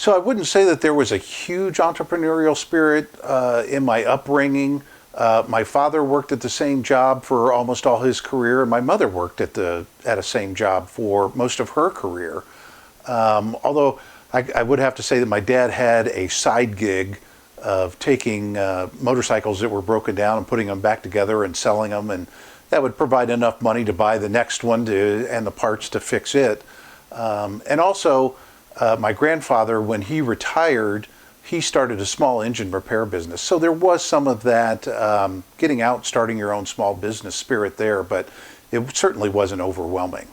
So I wouldn't say that there was a huge entrepreneurial spirit in my upbringing. My father worked at the same job for almost all his career, and my mother worked at a same job for most of her career. Although I would have to say that my dad had a side gig of taking motorcycles that were broken down and putting them back together and selling them, and that would provide enough money to buy the next one and the parts to fix it. And also, my grandfather, when he retired, he started a small engine repair business. So there was some of that getting out, starting your own small business spirit there, but it certainly wasn't overwhelming.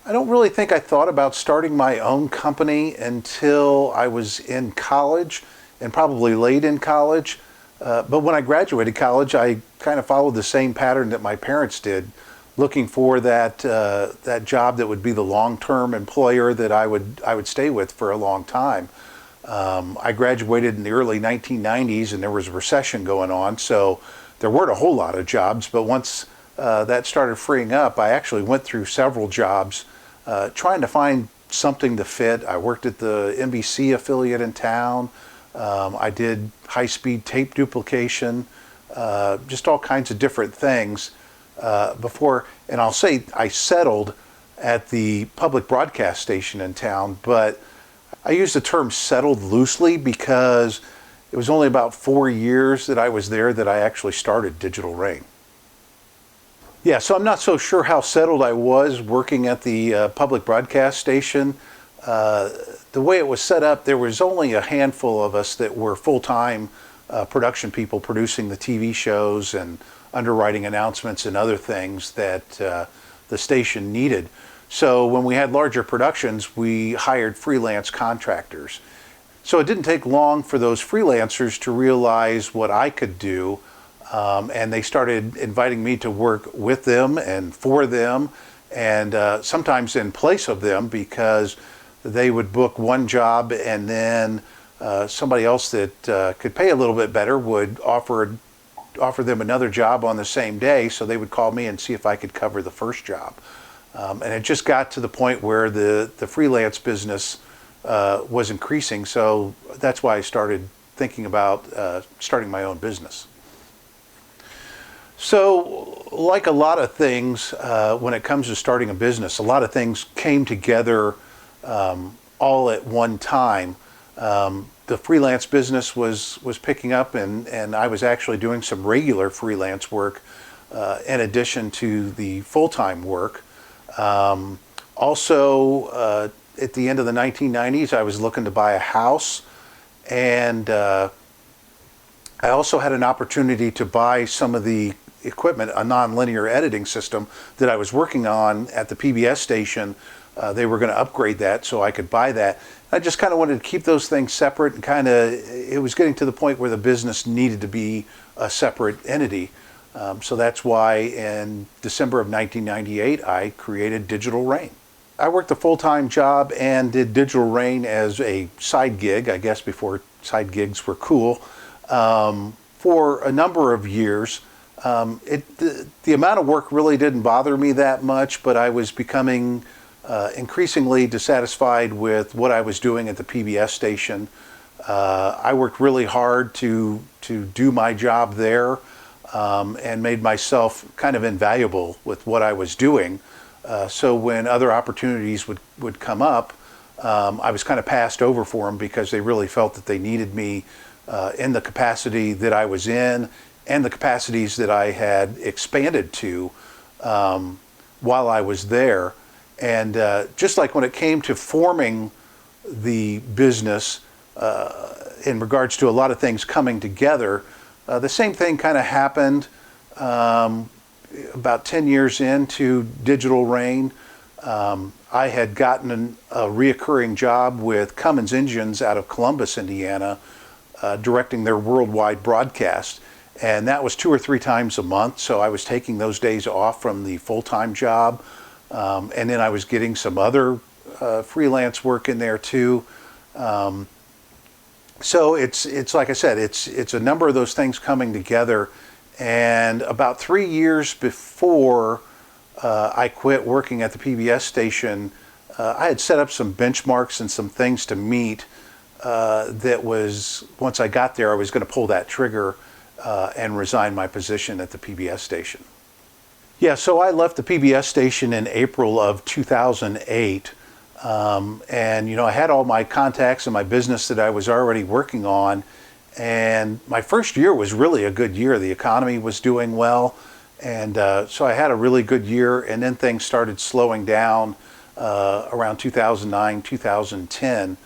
I don't really think I thought about starting my own company until I was in college, and probably late in college. But when I graduated college, I kind of followed the same pattern that my parents did, looking for that job that would be the long-term employer that I would stay with for a long time. I graduated in the early 1990s, and there was a recession going on, so there weren't a whole lot of jobs. But once that started freeing up, I actually went through several jobs trying to find something to fit. I worked at the NBC affiliate in town. I did high-speed tape duplication, just all kinds of different things before, and I'll say I settled at the public broadcast station in town, but I use the term settled loosely because it was only about 4 years that I was there that I actually started Digital Rain. Yeah, so I'm not so sure how settled I was working at the public broadcast station. The way it was set up, there was only a handful of us that were full-time production people producing the TV shows and underwriting announcements and other things that the station needed. So when we had larger productions, we hired freelance contractors. So it didn't take long for those freelancers to realize what I could do, and they started inviting me to work with them and for them, and sometimes in place of them, because they would book one job and then somebody else that could pay a little bit better would offer them another job on the same day, so they would call me and see if I could cover the first job. And it just got to the point where the freelance business was increasing, so that's why I started thinking about starting my own business. So, like a lot of things, when it comes to starting a business, a lot of things came together all at one time. The freelance business was picking up, and I was actually doing some regular freelance work in addition to the full-time work. Also, at the end of the 1990s, I was looking to buy a house, and I also had an opportunity to buy some of the equipment, a non-linear editing system that I was working on at the PBS station. They were going to upgrade that so I could buy that. I just kind of wanted to keep those things separate, and it was getting to the point where the business needed to be a separate entity. So that's why in December of 1998, I created Digital Rain. I worked a full-time job and did Digital Rain as a side gig, I guess before side gigs were cool, for a number of years. The amount of work really didn't bother me that much, but I was becoming increasingly dissatisfied with what I was doing at the PBS station. I worked really hard to do my job there, and made myself kind of invaluable with what I was doing. So when other opportunities would come up, I was kind of passed over for them because they really felt that they needed me in the capacity that I was in and the capacities that I had expanded to while I was there. And just like when it came to forming the business in regards to a lot of things coming together, the same thing kind of happened about 10 years into Digital Rain. I had gotten a reoccurring job with Cummins Engines out of Columbus, Indiana, directing their worldwide broadcast. And that was 2 or 3 times a month, so I was taking those days off from the full-time job. And then I was getting some other freelance work in there too. So it's like I said, it's a number of those things coming together. And about 3 years before I quit working at the PBS station, I had set up some benchmarks and some things to meet that was, once I got there, I was going to pull that trigger and resign my position at the PBS station. Yeah, so I left the PBS station in April of 2008. And, I had all my contacts and my business that I was already working on. And my first year was really a good year. The economy was doing well. And so I had a really good year. And then things started slowing down around 2009, 2010.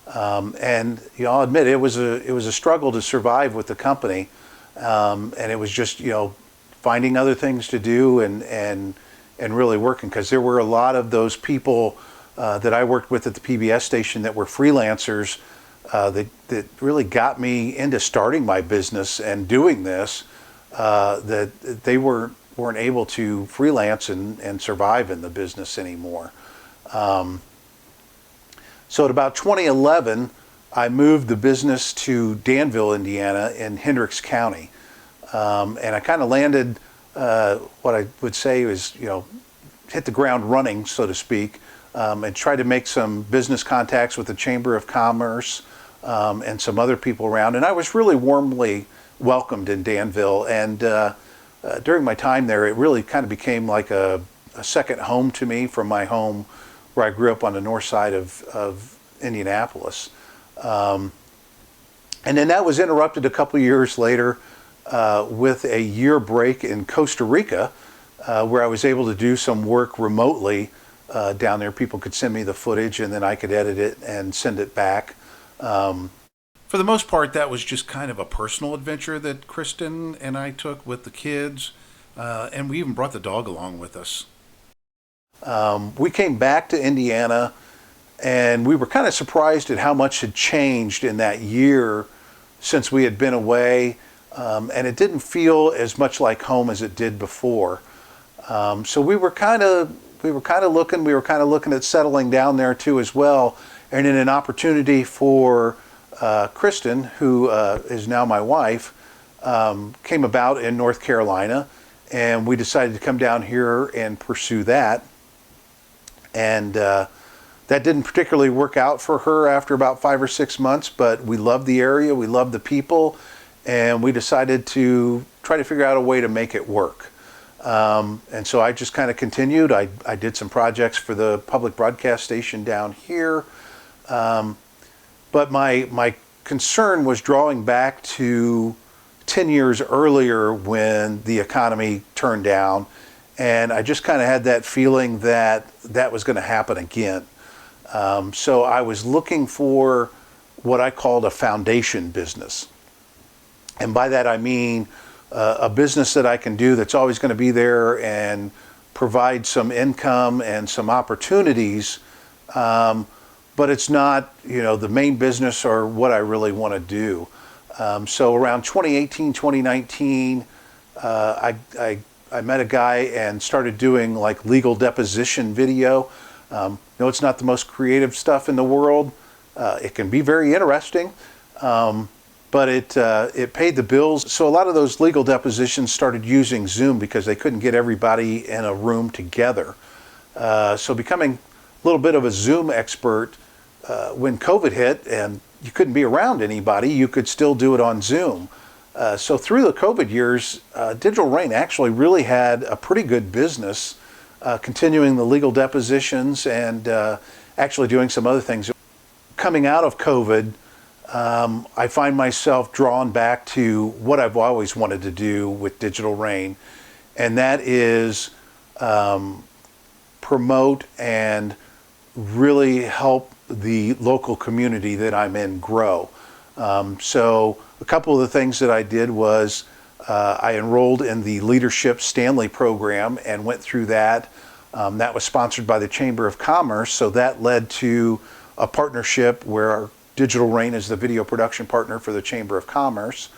And I'll admit it was a struggle to survive with the company. And it was just, finding other things to do and really working, because there were a lot of those people that I worked with at the PBS station that were freelancers that really got me into starting my business and doing this, that they weren't able to freelance and survive in the business anymore. So at about 2011, I moved the business to Danville, Indiana in Hendricks County. And I kind of landed what I would say was, hit the ground running, so to speak, and tried to make some business contacts with the Chamber of Commerce and some other people around. And I was really warmly welcomed in Danville. And during my time there, it really kind of became like a second home to me from my home where I grew up on the north side of Indianapolis. And then that was interrupted a couple years later with a year break in Costa Rica, where I was able to do some work remotely down there. People could send me the footage and then I could edit it and send it back. For the most part, that was just kind of a personal adventure that Kristen and I took with the kids, and we even brought the dog along with us. We came back to Indiana, and we were kind of surprised at how much had changed in that year since we had been away, and it didn't feel as much like home as it did before. So we were kind of looking at settling down there too as well, and in an opportunity for Kristen, who is now my wife, came about in North Carolina, and we decided to come down here and pursue that. And that didn't particularly work out for her after about 5 or 6 months, but we loved the area, we loved the people, and we decided to try to figure out a way to make it work. And so I just kind of continued. I did some projects for the public broadcast station down here. But my concern was drawing back to 10 years earlier when the economy turned down. And I just kind of had that feeling that that was going to happen again. So I was looking for what I called a foundation business. And by that I mean a business that I can do that's always going to be there and provide some income and some opportunities. But it's not, the main business or what I really want to do. So around 2018, 2019, I met a guy and started doing like legal deposition video. No, it's not the most creative stuff in the world. It can be very interesting, but it paid the bills. So a lot of those legal depositions started using Zoom because they couldn't get everybody in a room together. So becoming a little bit of a Zoom expert, when COVID hit and you couldn't be around anybody, you could still do it on Zoom. So through the COVID years, Digital Rain actually really had a pretty good business, continuing the legal depositions and actually doing some other things. Coming out of COVID, I find myself drawn back to what I've always wanted to do with Digital Rain, and that is promote and really help the local community that I'm in grow. So a couple of the things that I did was I enrolled in the Leadership Stanley program and went through that. That was sponsored by the Chamber of Commerce, so that led to a partnership where Digital Rain is the video production partner for the Chamber of Commerce.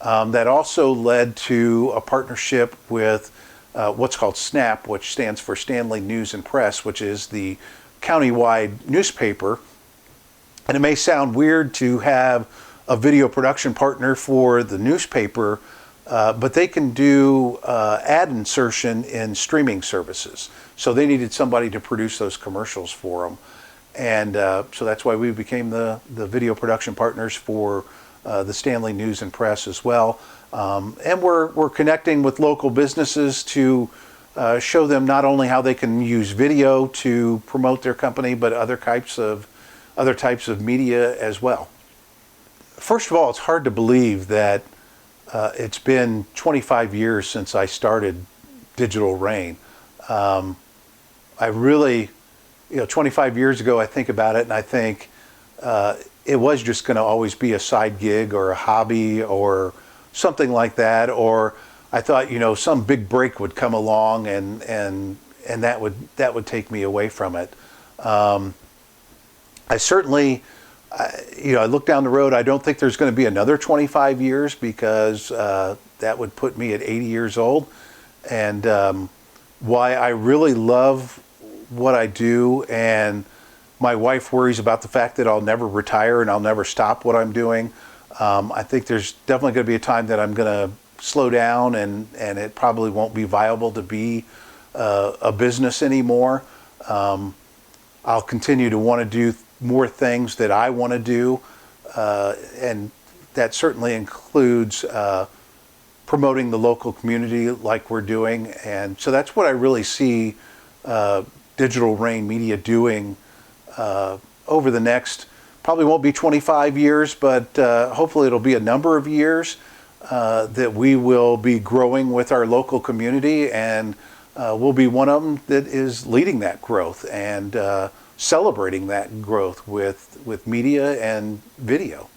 That also led to a partnership with what's called SNAP, which stands for Stanley News and Press, which is the countywide newspaper. And it may sound weird to have a video production partner for the newspaper, but they can do ad insertion in streaming services. So they needed somebody to produce those commercials for them. And so that's why we became the video production partners for the Stanley News and Press as well. And we're connecting with local businesses to show them not only how they can use video to promote their company, but other types of media as well. First of all, it's hard to believe that it's been 25 years since I started Digital Rain. I really, 25 years ago, I think about it and I think it was just going to always be a side gig or a hobby or something like that. Or I thought, some big break would come along and that would take me away from it. I certainly, I look down the road. I don't think there's going to be another 25 years because that would put me at 80 years old. And why I really love what I do, and my wife worries about the fact that I'll never retire and I'll never stop what I'm doing. I think there's definitely going to be a time that I'm going to slow down and it probably won't be viable to be a business anymore. I'll continue to want to do more things that I want to do, and that certainly includes promoting the local community like we're doing. And so that's what I really see Digital Rain Media doing over the next, probably won't be 25 years, but hopefully it'll be a number of years that we will be growing with our local community, and we'll be one of them that is leading that growth and celebrating that growth with media and video.